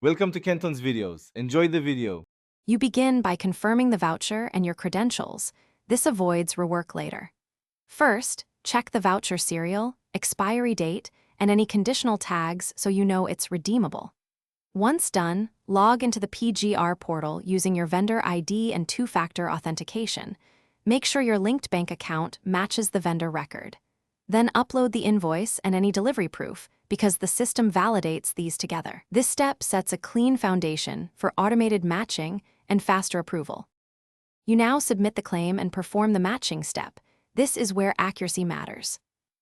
Welcome to Kenton's videos. Enjoy the video. You begin by confirming the voucher and your credentials. This avoids rework later. First, check the voucher serial, expiry date, and any conditional tags so you know it's redeemable. Once done, log into the PGR portal using your vendor ID and two-factor authentication. Make sure your linked bank account matches the vendor record. Then upload the invoice and any delivery proof, because the system validates these together. This step sets a clean foundation for automated matching and faster approval. You now submit the claim and perform the matching step. This is where accuracy matters.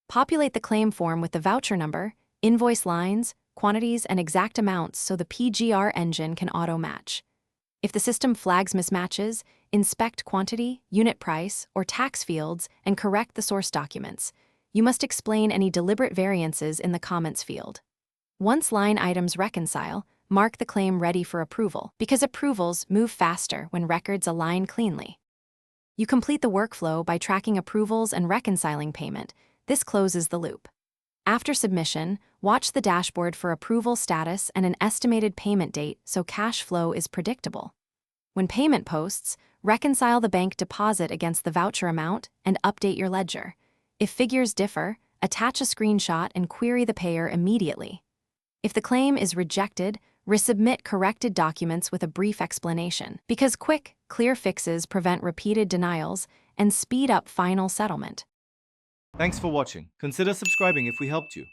Populate the claim form with the voucher number, invoice lines, quantities, and exact amounts so the PGR engine can auto-match. If the system flags mismatches, inspect quantity, unit price, or tax fields and correct the source documents. You must explain any deliberate variances in the comments field. Once line items reconcile, mark the claim ready for approval, because approvals move faster when records align cleanly. You complete the workflow by tracking approvals and reconciling payment. This closes the loop. After submission, watch the dashboard for approval status and an estimated payment date so cash flow is predictable. When payment posts, reconcile the bank deposit against the voucher amount and update your ledger. If figures differ, attach a screenshot and query the payer immediately. If the claim is rejected, resubmit corrected documents with a brief explanation, because quick, clear fixes prevent repeated denials and speed up final settlement. Thanks for watching. Consider subscribing if we helped you.